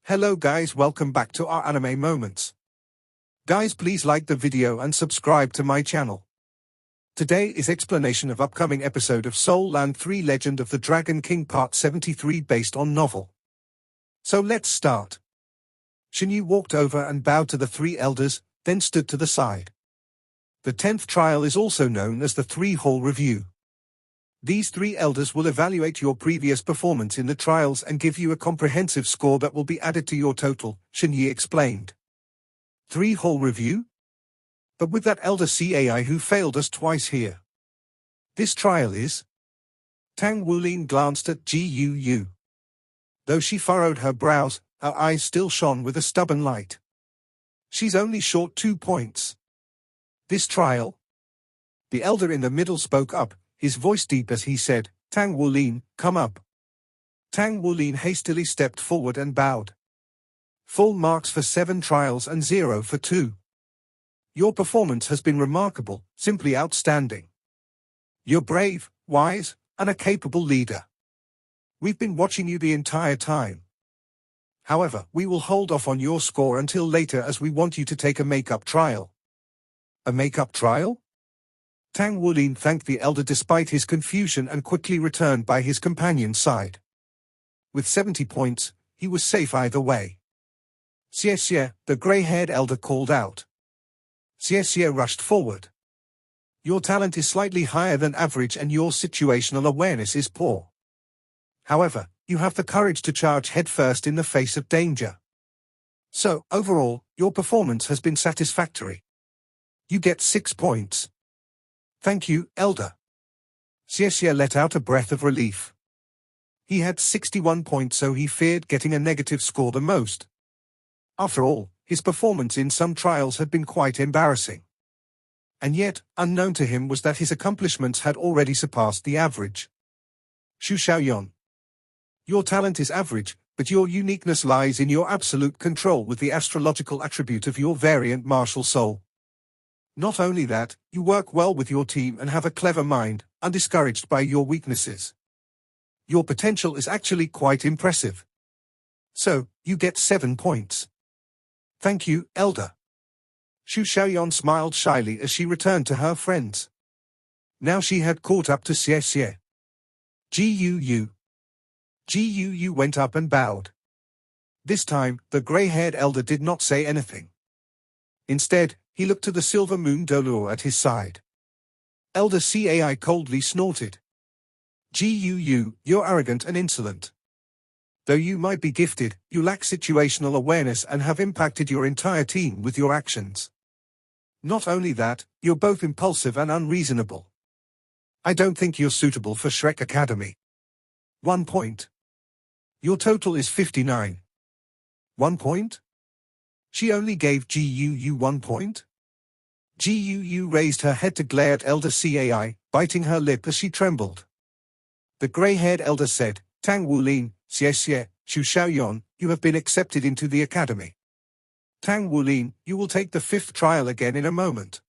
Hello guys, welcome back to our anime moments. Guys, please like the video and subscribe to my channel. Today is explanation of upcoming episode of Soul Land 3 Legend of the Dragon King Part 73 based on novel. So let's start. Shinyu walked over and bowed to the three elders, then stood to the side. The 10th trial is also known as the 3-hall review. These three elders will evaluate your previous performance in the trials and give you a comprehensive score that will be added to your total, Shinyi explained. 3-hall review? But with that elder CAI who failed us twice here. This trial is? Tang Wulin glanced at Guu. Though she furrowed her brows, her eyes still shone with a stubborn light. She's only short 2 points. This trial? The elder in the middle spoke up, his voice deep as he said, Tang Wulin, come up. Tang Wulin hastily stepped forward and bowed. Full marks for 7 trials and 0 for 2. Your performance has been remarkable, simply outstanding. You're brave, wise, and a capable leader. We've been watching you the entire time. However, we will hold off on your score until later as we want you to take a make-up trial. A make-up trial? Tang Wulin thanked the elder despite his confusion and quickly returned by his companion's side. With 70 points, he was safe either way. Xie, the grey-haired elder called out. Xie rushed forward. Your talent is slightly higher than average and your situational awareness is poor. However, you have the courage to charge headfirst in the face of danger. So, overall, your performance has been satisfactory. You get 6 points. Thank you, Elder. Xie let out a breath of relief. He had 61 points, so he feared getting a negative score the most. After all, his performance in some trials had been quite embarrassing. And yet, unknown to him was that his accomplishments had already surpassed the average. Xu Xiaoyan. Your talent is average, but your uniqueness lies in your absolute control with the astrological attribute of your variant martial soul. Not only that, you work well with your team and have a clever mind, undiscouraged by your weaknesses. Your potential is actually quite impressive. So, you get 7 points. Thank you, Elder. Xu Xiaoyan smiled shyly as she returned to her friends. Now she had caught up to Xie. Guu went up and bowed. This time, the grey-haired elder did not say anything. Instead, he looked to the silver moon Dolor at his side. Elder Cai coldly snorted. Guu, you're arrogant and insolent. Though you might be gifted, you lack situational awareness and have impacted your entire team with your actions. Not only that, you're both impulsive and unreasonable. I don't think you're suitable for Shrek Academy. 1 point. Your total is 59. 1 point? She only gave Guu 1 point? Guu raised her head to glare at Elder Cai, biting her lip as she trembled. The grey-haired elder said, Tang Wulin, Xie, Xu Xiaoyan, you have been accepted into the academy. Tang Wulin, you will take the 5th trial again in a moment.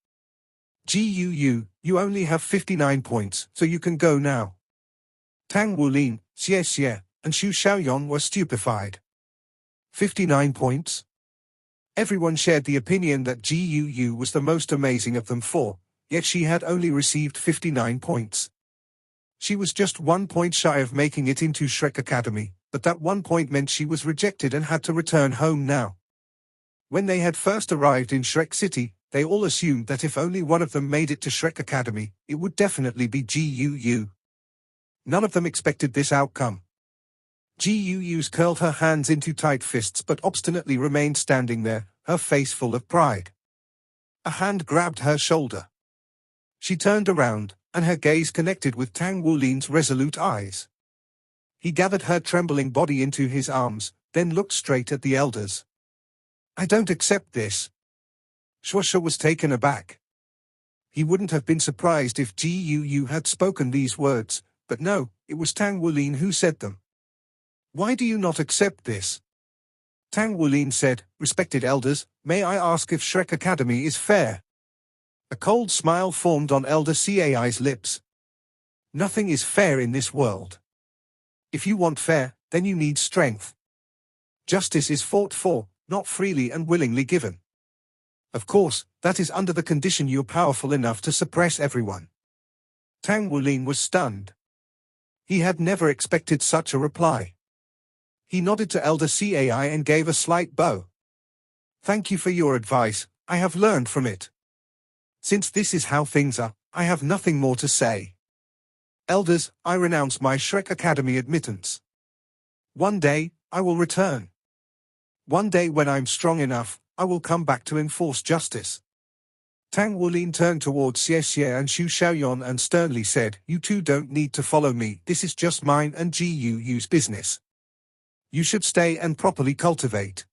Guu, you only have 59 points, so you can go now. Tang Wulin, Xie, and Xu Xiaoyan were stupefied. 59 points? Everyone shared the opinion that Guu was the most amazing of them 4, yet she had only received 59 points. She was just 1 point shy of making it into Shrek Academy, but that 1 point meant she was rejected and had to return home now. When they had first arrived in Shrek City, they all assumed that if only one of them made it to Shrek Academy, it would definitely be Guu. None of them expected this outcome. Guu curled her hands into tight fists but obstinately remained standing there, her face full of pride. A hand grabbed her shoulder. She turned around, and her gaze connected with Tang Wulin's resolute eyes. He gathered her trembling body into his arms, then looked straight at the elders. I don't accept this. Shuasha was taken aback. He wouldn't have been surprised if Guu had spoken these words, but no, it was Tang Wulin who said them. Why do you not accept this? Tang Wulin said, Respected elders, may I ask if Shrek Academy is fair? A cold smile formed on Elder Cai's lips. Nothing is fair in this world. If you want fair, then you need strength. Justice is fought for, not freely and willingly given. Of course, that is under the condition you're powerful enough to suppress everyone. Tang Wulin was stunned. He had never expected such a reply. He nodded to Elder Cai and gave a slight bow. Thank you for your advice, I have learned from it. Since this is how things are, I have nothing more to say. Elders, I renounce my Shrek Academy admittance. One day, I will return. One day when I'm strong enough, I will come back to enforce justice. Tang Wulin turned towards Xie Xie and Xu Xiaoyan and sternly said, You two don't need to follow me, this is just mine and Gu's business. You should stay and properly cultivate.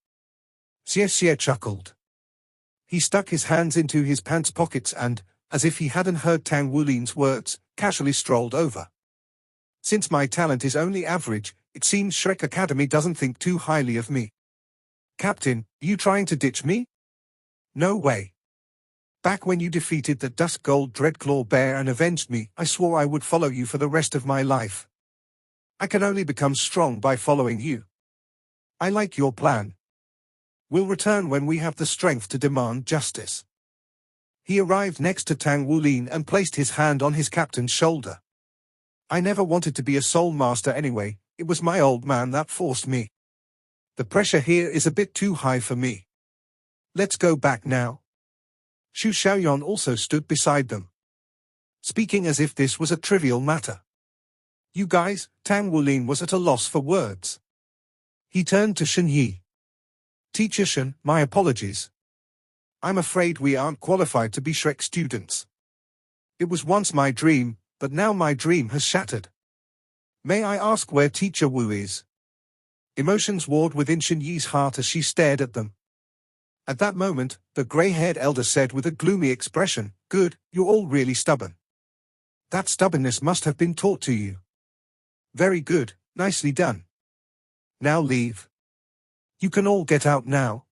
Xie Xie chuckled. He stuck his hands into his pants pockets and, as if he hadn't heard Tang Wulin's words, casually strolled over. Since my talent is only average, it seems Shrek Academy doesn't think too highly of me. Captain, you trying to ditch me? No way. Back when you defeated the Dusk Gold Dreadclaw Bear and avenged me, I swore I would follow you for the rest of my life. I can only become strong by following you. I like your plan. We'll return when we have the strength to demand justice. He arrived next to Tang Wulin and placed his hand on his captain's shoulder. I never wanted to be a soul master anyway, it was my old man that forced me. The pressure here is a bit too high for me. Let's go back now. Xu Xiaoyan also stood beside them, speaking as if this was a trivial matter. You guys, Tang Wulin was at a loss for words. He turned to Shen Yi. Teacher Shen, my apologies. I'm afraid we aren't qualified to be Shrek students. It was once my dream, but now my dream has shattered. May I ask where Teacher Wu is? Emotions warred within Shen Yi's heart as she stared at them. At that moment, the grey-haired elder said with a gloomy expression, Good, you're all really stubborn. That stubbornness must have been taught to you. Very good, nicely done. Now leave. You can all get out now.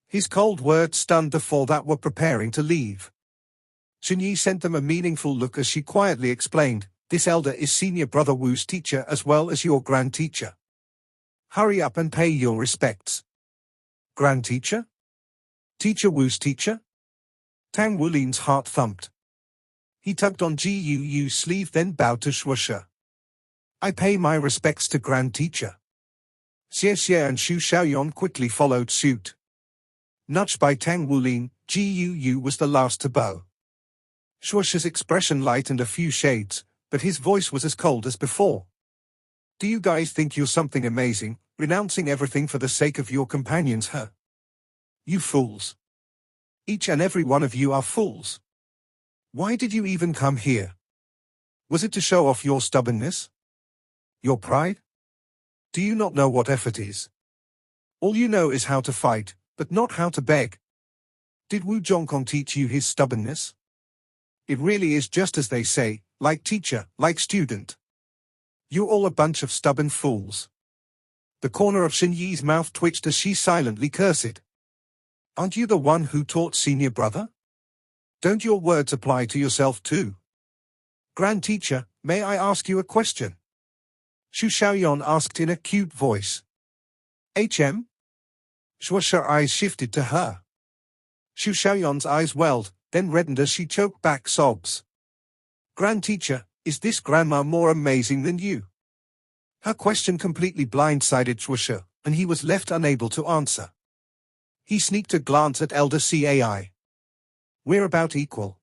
His cold words stunned the four that were preparing to leave. Shen Yi sent them a meaningful look as she quietly explained, This elder is Senior Brother Wu's teacher as well as your Grand Teacher. Hurry up and pay your respects. Grand Teacher? Teacher Wu's teacher? Tang Wulin's heart thumped. He tugged on Gu's sleeve then bowed to Shuosha. I pay my respects to Grand Teacher. Xie Xie and Xu Xiaoyan quickly followed suit. Nudged by Tang Wulin, Gu was the last to bow. Shuosha's expression lightened a few shades, but his voice was as cold as before. Do you guys think you're something amazing, renouncing everything for the sake of your companions, huh? You fools. Each and every one of you are fools. Why did you even come here? Was it to show off your stubbornness? Your pride? Do you not know what effort is? All you know is how to fight, but not how to beg. Did Wu Zhongkong teach you his stubbornness? It really is just as they say, like teacher, like student. You're all a bunch of stubborn fools. The corner of Shen Yi's mouth twitched as she silently cursed. Aren't you the one who taught Senior Brother? Don't your words apply to yourself too? Grand Teacher, may I ask you a question? Xu Xiaoyan asked in a cute voice. HM? Shuosha's eyes shifted to her. Xu Xiaoyan's eyes welled, then reddened as she choked back sobs. Grand Teacher, is this grandma more amazing than you? Her question completely blindsided Shuosha, and he was left unable to answer. He sneaked a glance at Elder Cai. We're about equal.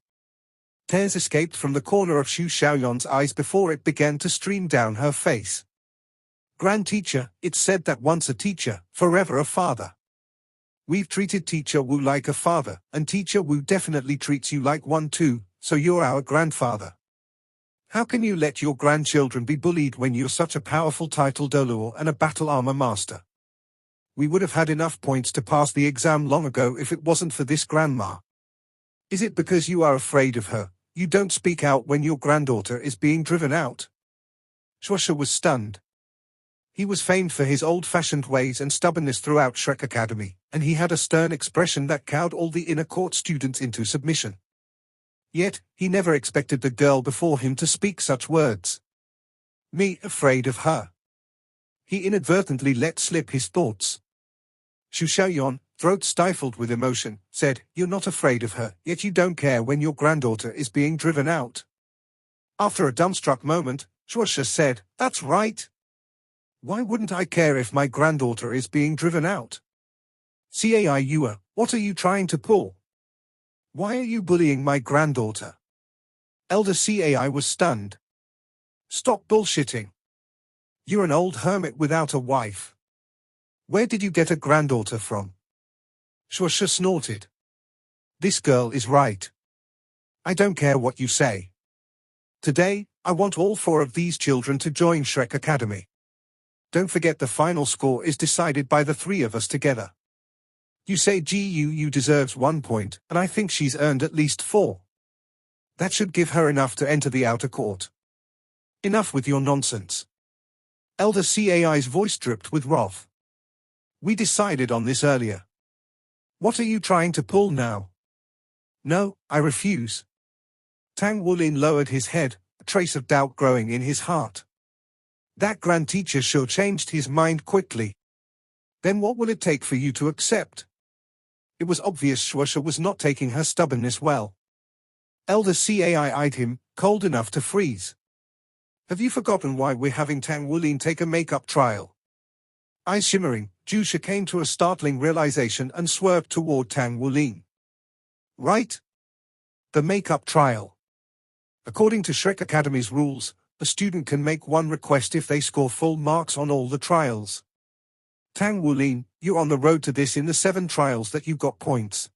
Tears escaped from the corner of Xu Xiaoyan's eyes before it began to stream down her face. Grand Teacher, it's said that once a teacher, forever a father. We've treated Teacher Wu like a father, and Teacher Wu definitely treats you like one too, so you're our grandfather. How can you let your grandchildren be bullied when you're such a powerful title Dolor and a battle armor master? We would have had enough points to pass the exam long ago if it wasn't for this grandma. Is it because you are afraid of her, you don't speak out when your granddaughter is being driven out? Shuosha was stunned. He was famed for his old-fashioned ways and stubbornness throughout Shrek Academy, and he had a stern expression that cowed all the inner court students into submission. Yet, he never expected the girl before him to speak such words. Me afraid of her. he inadvertently let slip his thoughts. Xu Xiaoyan, throat stifled with emotion, said, "You're not afraid of her, yet you don't care when your granddaughter is being driven out." After a dumbstruck moment, Shuaisha said, "That's right. Why wouldn't I care if my granddaughter is being driven out? Cai Yua, what are you trying to pull? Why are you bullying my granddaughter?" Elder Cai was stunned. "Stop bullshitting. You're an old hermit without a wife. Where did you get a granddaughter from?" Shuaisha snorted. "This girl is right. I don't care what you say. Today, I want all 4 of these children to join Shrek Academy. Don't forget the final score is decided by the 3 of us together. You say Gu deserves 1 point, and I think she's earned at least 4. That should give her enough to enter the outer court. Enough with your nonsense." Elder Cai's voice dripped with wrath. "We decided on this earlier. What are you trying to pull now?" "No, I refuse." Tang Wulin lowered his head, a trace of doubt growing in his heart. That grand teacher sure changed his mind quickly. Then what will it take for you to accept? It was obvious Shuaisha was not taking her stubbornness well. Elder Cai eyed him, cold enough to freeze. "Have you forgotten why we're having Tang Wulin take a makeup trial?" Eyes shimmering, Jusha came to a startling realization and swerved toward Tang Wulin. "Right? The makeup trial. According to Shrek Academy's rules, a student can make 1 request if they score full marks on all the trials. Tang Wulin, you're on the road to this in the 7 trials that you got points.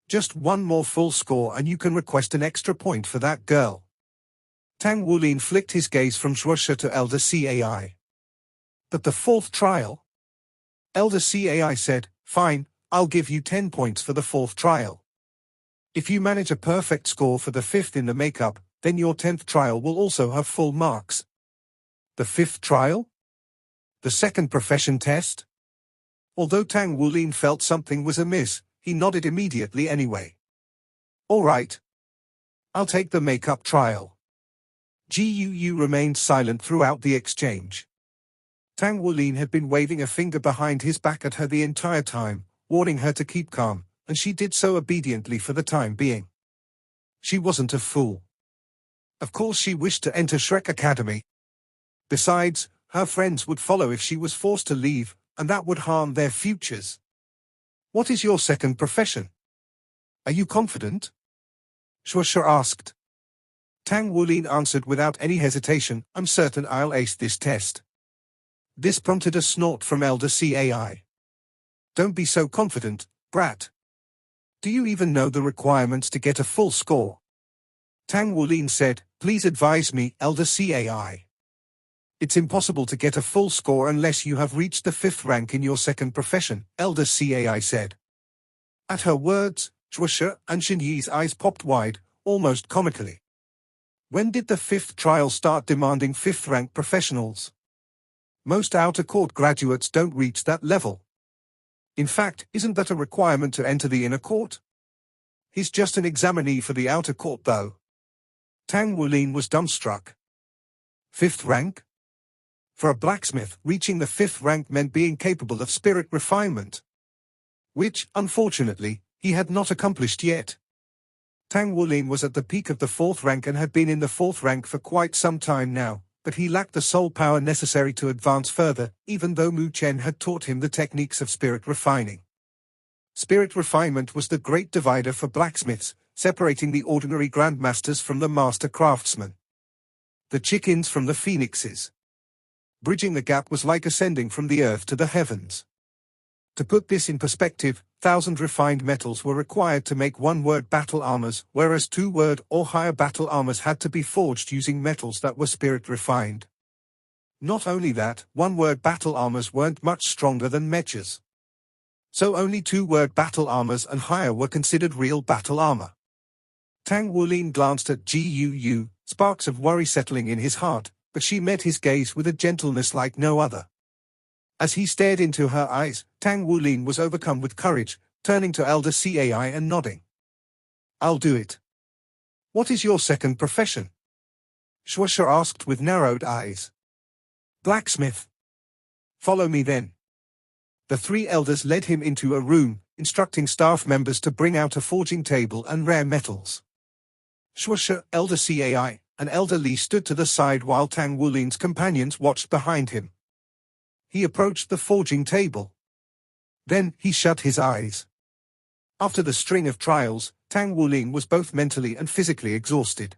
Just 1 more full score and you can request an extra point for that girl." Tang Wulin flicked his gaze from Shuaisha to Elder Cai. "But the 4th trial?" Elder Cai said, "Fine, I'll give you 10 points for the 4th trial. If you manage a perfect score for the 5th in the makeup, then your 10th trial will also have full marks." "The 5th trial? The second profession test?" Although Tang Wulin felt something was amiss, he nodded immediately anyway. "All right. I'll take the makeup trial." Guu remained silent throughout the exchange. Tang Wulin had been waving a finger behind his back at her the entire time, warning her to keep calm, and she did so obediently for the time being. She wasn't a fool. Of course she wished to enter Shrek Academy. Besides, her friends would follow if she was forced to leave, and that would harm their futures. "What is your second profession? Are you confident?" Shuaisha asked. Tang Wulin answered without any hesitation, "I'm certain I'll ace this test." This prompted a snort from Elder Cai. "Don't be so confident, brat. Do you even know the requirements to get a full score?" Tang Wulin said, "Please advise me, Elder Cai." "It's impossible to get a full score unless you have reached the 5th rank in your second profession," Elder Cai said. At her words, Shuaisha and Xinyi's eyes popped wide, almost comically. When did the 5th trial start demanding 5th rank professionals? Most outer court graduates don't reach that level. In fact, isn't that a requirement to enter the inner court? He's just an examinee for the outer court though. Tang Wulin was dumbstruck. 5th rank? For a blacksmith, reaching the 5th rank meant being capable of spirit refinement. Which, unfortunately, he had not accomplished yet. Tang Wulin was at the peak of the 4th rank and had been in the 4th rank for quite some time now, but he lacked the soul power necessary to advance further, even though Mu Chen had taught him the techniques of spirit refining. Spirit refinement was the great divider for blacksmiths, separating the ordinary grandmasters from the master craftsmen. The chickens from the phoenixes. Bridging the gap was like ascending from the earth to the heavens. To put this in perspective, 1,000 refined metals were required to make 1-word battle armors, whereas 2-word or higher battle armors had to be forged using metals that were spirit refined. Not only that, 1-word battle armors weren't much stronger than mechas. So only 2-word battle armors and higher were considered real battle armor. Tang Wulin glanced at Guu, sparks of worry settling in his heart, but she met his gaze with a gentleness like no other. As he stared into her eyes, Tang Wulin was overcome with courage, turning to Elder Cai and nodding. "I'll do it." "What is your second profession?" Shuaisha asked with narrowed eyes. "Blacksmith." Follow me then. The three elders led him into a room, instructing staff members to bring out a forging table and rare metals. Shuosha, Elder Cai, and Elder Li stood to the side while Tang Wulin's companions watched behind him. He approached the forging table. Then, he shut his eyes. After the string of trials, Tang Wulin was both mentally and physically exhausted.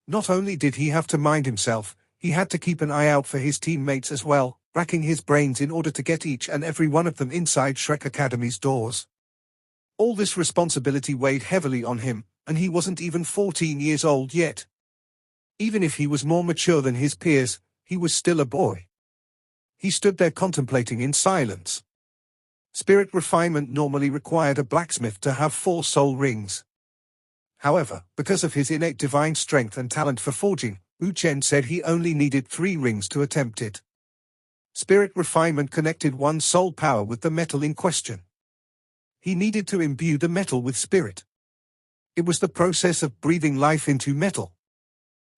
Not only did he have to mind himself, he had to keep an eye out for his teammates as well, racking his brains in order to get each and every one of them inside Shrek Academy's doors. All this responsibility weighed heavily on him, and he wasn't even 14 years old yet. Even if he was more mature than his peers, he was still a boy. He stood there contemplating in silence. Spirit refinement normally required a blacksmith to have 4 soul rings. However, because of his innate divine strength and talent for forging, Wu Chen said he only needed 3 rings to attempt it. Spirit refinement connected one's soul power with the metal in question. He needed to imbue the metal with spirit. It was the process of breathing life into metal.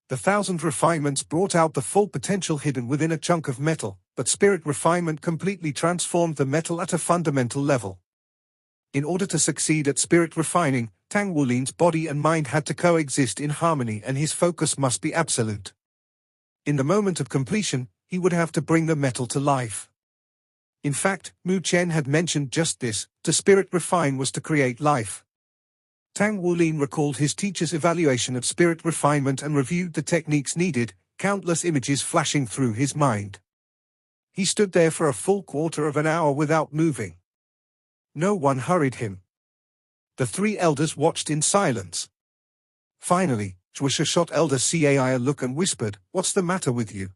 The 1,000 refinements brought out the full potential hidden within a chunk of metal, but spirit refinement completely transformed the metal at a fundamental level. In order to succeed at spirit refining, Tang Wulin's body and mind had to coexist in harmony and his focus must be absolute. In the moment of completion, he would have to bring the metal to life. In fact, Mu Chen had mentioned just this: to spirit refine was to create life. Tang Wulin recalled his teacher's evaluation of spirit refinement and reviewed the techniques needed, countless images flashing through his mind. He stood there for a full quarter of an hour without moving. No one hurried him. The 3 elders watched in silence. Finally, Shuosha shot Elder Cai a look and whispered, "What's the matter with you?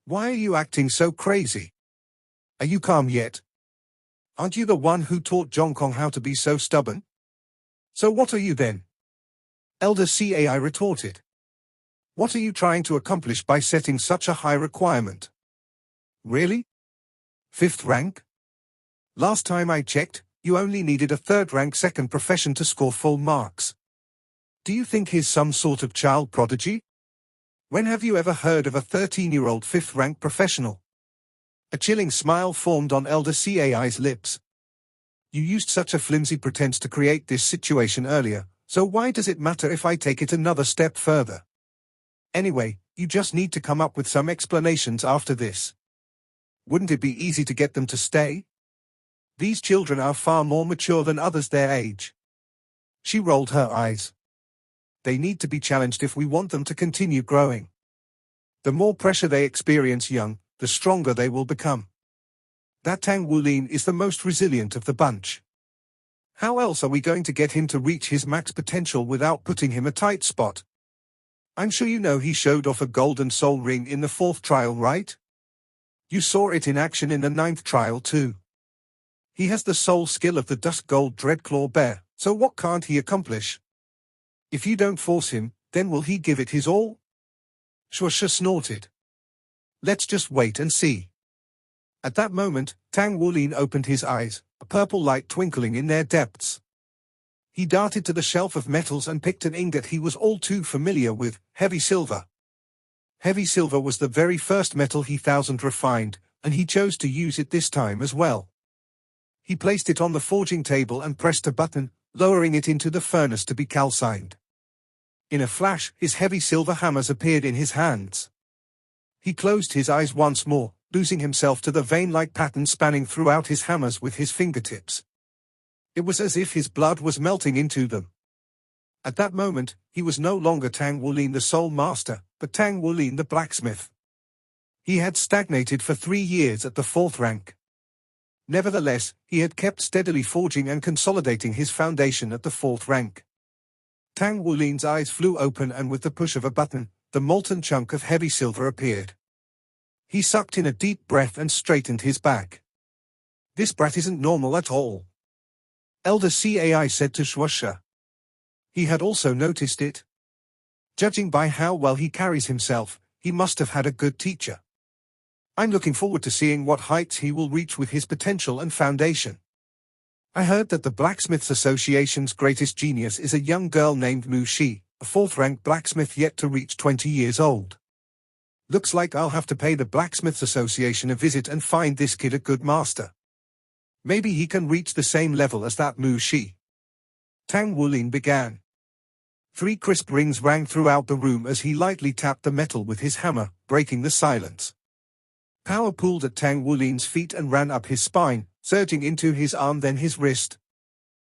Why are you acting so crazy? Are you calm yet? Aren't you the one who taught Zhongkong how to be so stubborn? So what are you then?" Elder Cai retorted. "What are you trying to accomplish by setting such a high requirement? Really? 5th rank? Last time I checked, you only needed a 3rd rank second profession to score full marks. Do you think he's some sort of child prodigy? When have you ever heard of a 13-year-old 5th rank professional?" A chilling smile formed on Elder Cai's lips. "You used such a flimsy pretense to create this situation earlier, so why does it matter if I take it another step further? Anyway, you just need to come up with some explanations after this. Wouldn't it be easy to get them to stay? These children are far more mature than others their age." She rolled her eyes. "They need to be challenged if we want them to continue growing. The more pressure they experience young, the stronger they will become. That Tang Wulin is the most resilient of the bunch. How else are we going to get him to reach his max potential without putting him a tight spot? I'm sure you know he showed off a golden soul ring in the 4th trial, right? You saw it in action in the 9th trial too. He has the soul skill of the Dusk Gold Dreadclaw Bear, so what can't he accomplish? If you don't force him, then will he give it his all?" Shuosha snorted. "Let's just wait and see." At that moment, Tang Wulin opened his eyes, a purple light twinkling in their depths. He darted to the shelf of metals and picked an ingot he was all too familiar with, heavy silver. Heavy silver was the very first metal he 1,000 refined, and he chose to use it this time as well. He placed it on the forging table and pressed a button, lowering it into the furnace to be calcined. In a flash, his heavy silver hammers appeared in his hands. He closed his eyes once more, losing himself to the vein-like pattern spanning throughout his hammers with his fingertips. It was as if his blood was melting into them. At that moment, he was no longer Tang Wulin the Soul Master, but Tang Wulin the Blacksmith. He had stagnated for 3 years at the 4th rank. Nevertheless, he had kept steadily forging and consolidating his foundation at the 4th rank. Tang Wulin's eyes flew open and with the push of a button, the molten chunk of heavy silver appeared. He sucked in a deep breath and straightened his back. "This brat isn't normal at all," Elder Cai said to Shuosha. He had also noticed it. Judging by how well he carries himself, he must have had a good teacher. I'm looking forward to seeing what heights he will reach with his potential and foundation. I heard that the Blacksmiths Association's greatest genius is a young girl named Mu Shi, a 4th-rank blacksmith yet to reach 20 years old. Looks like I'll have to pay the Blacksmiths Association a visit and find this kid a good master. Maybe he can reach the same level as that Mu Shi. Tang Wulin began. 3 crisp rings rang throughout the room as he lightly tapped the metal with his hammer, breaking the silence. Power pooled at Tang Wulin's feet and ran up his spine, surging into his arm then his wrist.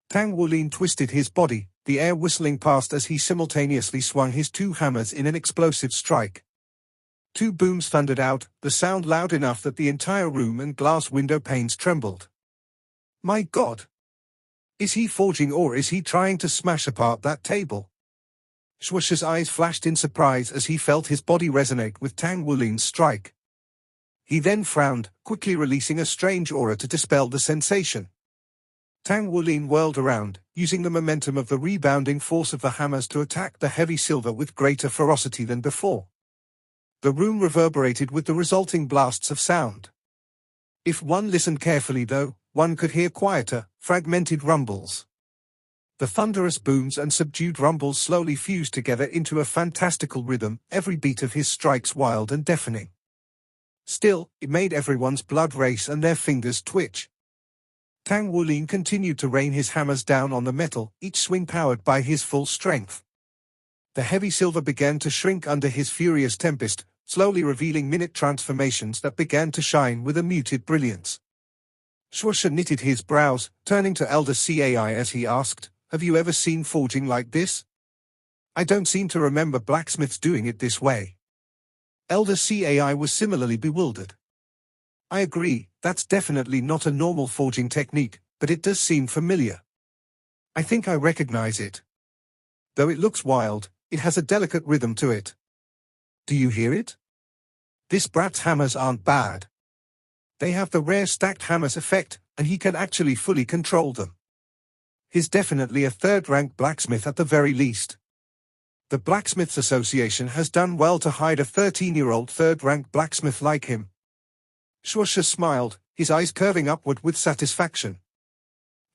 Tang Wulin twisted his body, the air whistling past as he simultaneously swung his 2 hammers in an explosive strike. 2 booms thundered out, the sound loud enough that the entire room and glass window panes trembled. My God! Is he forging or is he trying to smash apart that table? Shuoisha's eyes flashed in surprise as he felt his body resonate with Tang Wulin's strike. He then frowned, quickly releasing a strange aura to dispel the sensation. Tang Wulin whirled around, using the momentum of the rebounding force of the hammers to attack the heavy silver with greater ferocity than before. The room reverberated with the resulting blasts of sound. If one listened carefully though, one could hear quieter, fragmented rumbles. The thunderous booms and subdued rumbles slowly fused together into a fantastical rhythm, every beat of his strikes wild and deafening. Still, it made everyone's blood race and their fingers twitch. Tang Wulin continued to rain his hammers down on the metal, each swing powered by his full strength. The heavy silver began to shrink under his furious tempest, slowly revealing minute transformations that began to shine with a muted brilliance. Shuoisha knitted his brows, turning to Elder Cai as he asked, "Have you ever seen forging like this? I don't seem to remember blacksmiths doing it this way." Elder Cai was similarly bewildered. "I agree, that's definitely not a normal forging technique, but it does seem familiar. I think I recognize it. Though it looks wild, it has a delicate rhythm to it. Do you hear it? This brat's hammers aren't bad. They have the rare stacked hammers effect, and he can actually fully control them. He's definitely a third-rank blacksmith at the very least. The Blacksmiths Association has done well to hide a 13-year-old third-rank blacksmith like him." Shuoisha smiled, his eyes curving upward with satisfaction.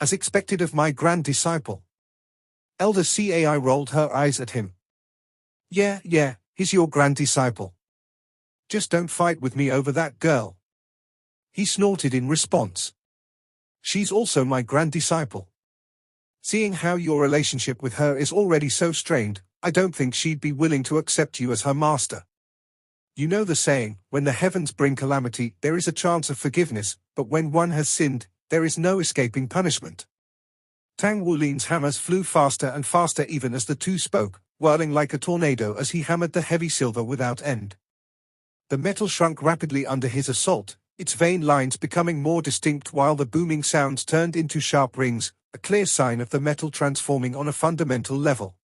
"As expected of my grand disciple." Elder Cai rolled her eyes at him. Yeah, he's your grand disciple. Just don't fight with me over that girl." He snorted in response. "She's also my grand disciple. Seeing how your relationship with her is already so strained, I don't think she'd be willing to accept you as her master. You know the saying, when the heavens bring calamity, there is a chance of forgiveness, but when one has sinned, there is no escaping punishment." Tang Wulin's hammers flew faster and faster even as the two spoke, whirling like a tornado as he hammered the heavy silver without end. The metal shrunk rapidly under his assault, its vein lines becoming more distinct while the booming sounds turned into sharp rings, a clear sign of the metal transforming on a fundamental level.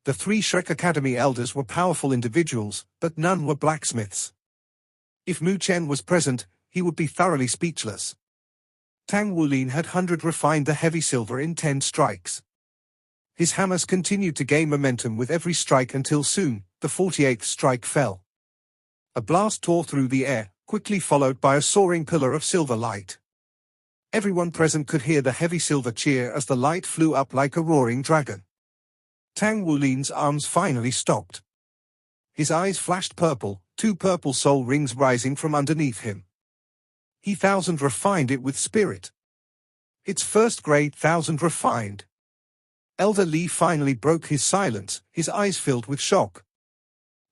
The 3 Shrek Academy elders were powerful individuals, but none were blacksmiths. If Mu Chen was present, he would be thoroughly speechless. Tang Wulin had 100 refined the heavy silver in 10 strikes. His hammers continued to gain momentum with every strike until soon, the 48th strike fell. A blast tore through the air, quickly followed by a soaring pillar of silver light. Everyone present could hear the heavy silver cheer as the light flew up like a roaring dragon. Tang Wulin's arms finally stopped. His eyes flashed purple, 2 purple soul rings rising from underneath him. He 1000 refined it with spirit. It's first-grade 1000 refined. Elder Li finally broke his silence, his eyes filled with shock.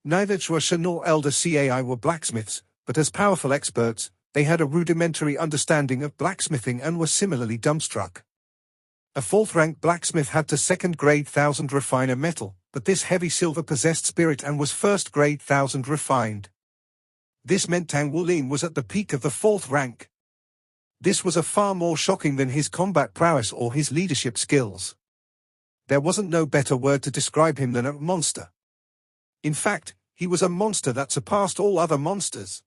Neither Shuoisha nor Elder Cai were blacksmiths, but as powerful experts, they had a rudimentary understanding of blacksmithing and were similarly dumbstruck. A 4th-rank blacksmith had to 2nd-grade 1000 refine a metal, but this heavy silver possessed spirit and was 1st-grade 1000 refined. This meant Tang Wulin was at the peak of the 4th rank. This was a far more shocking than his combat prowess or his leadership skills. There wasn't no better word to describe him than a monster. In fact, he was a monster that surpassed all other monsters.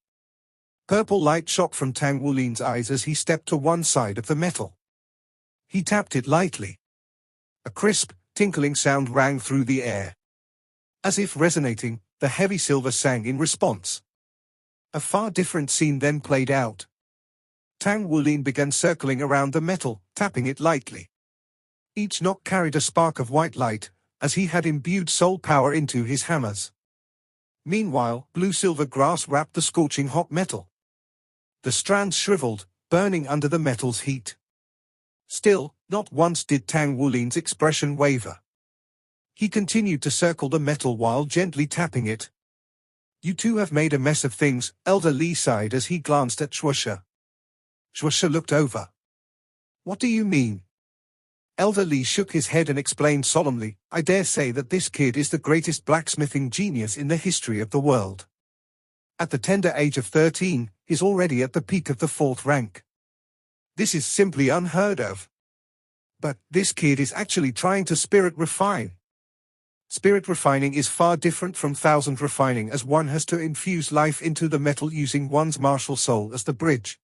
Purple light shot from Tang Wulin's eyes as he stepped to one side of the metal. He tapped it lightly. A crisp, tinkling sound rang through the air. As if resonating, the heavy silver sang in response. A far different scene then played out. Tang Wulin began circling around the metal, tapping it lightly. Each knock carried a spark of white light, as he had imbued soul power into his hammers. Meanwhile, blue-silver grass wrapped the scorching hot metal. The strands shriveled, burning under the metal's heat. Still, not once did Tang Wulin's expression waver. He continued to circle the metal while gently tapping it. "You two have made a mess of things," Elder Li sighed as he glanced at Shuosha. Shuosha looked over. "What do you mean?" Elder Li shook his head and explained solemnly, "I dare say that this kid is the greatest blacksmithing genius in the history of the world. At the tender age of 13, he's already at the peak of the 4th rank. This is simply unheard of. But this kid is actually trying to spirit refine. Spirit refining is far different from thousand refining, as one has to infuse life into the metal using one's martial soul as the bridge.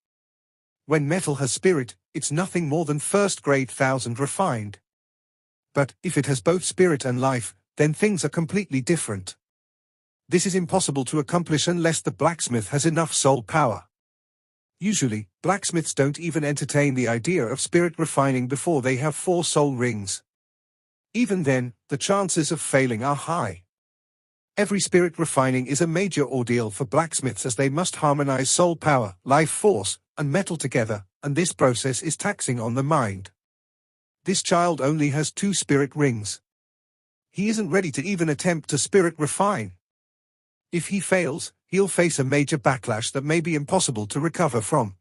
When metal has spirit, it's nothing more than first-grade thousand refined. But if it has both spirit and life, then things are completely different. This is impossible to accomplish unless the blacksmith has enough soul power. Usually, blacksmiths don't even entertain the idea of spirit refining before they have 4 soul rings. Even then, the chances of failing are high. Every spirit refining is a major ordeal for blacksmiths, as they must harmonize soul power, life force, and metal together, and this process is taxing on the mind. This child only has 2 spirit rings. He isn't ready to even attempt to spirit refine. If he fails, he'll face a major backlash that may be impossible to recover from."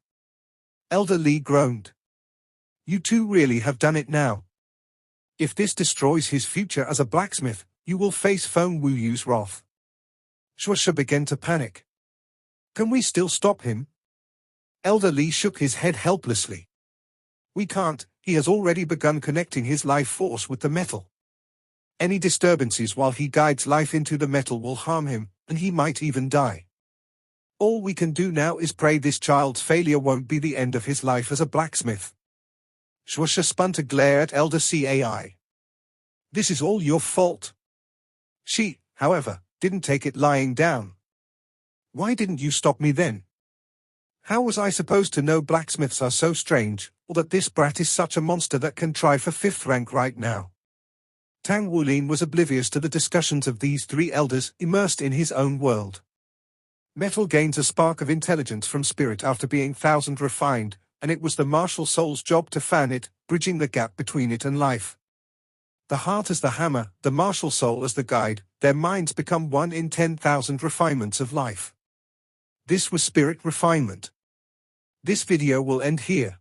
Elder Li groaned. "You two really have done it now. If this destroys his future as a blacksmith, you will face Feng Wuyu's wrath." Shuosha began to panic. "Can we still stop him?" Elder Li shook his head helplessly. "We can't. He has already begun connecting his life force with the metal. Any disturbances while he guides life into the metal will harm him, and he might even die. All we can do now is pray this child's failure won't be the end of his life as a blacksmith." Shuosha spun to glare at Elder Cai. "This is all your fault." She, however, didn't take it lying down. "Why didn't you stop me then? How was I supposed to know blacksmiths are so strange, or that this brat is such a monster that can try for 5th rank right now?" Tang Wulin was oblivious to the discussions of these 3 elders, immersed in his own world. Metal gains a spark of intelligence from spirit after being thousand refined, and it was the martial soul's job to fan it, bridging the gap between it and life. The heart as the hammer, the martial soul as the guide, their minds become 1 in 10,000 refinements of life. This was spirit refinement. This video will end here.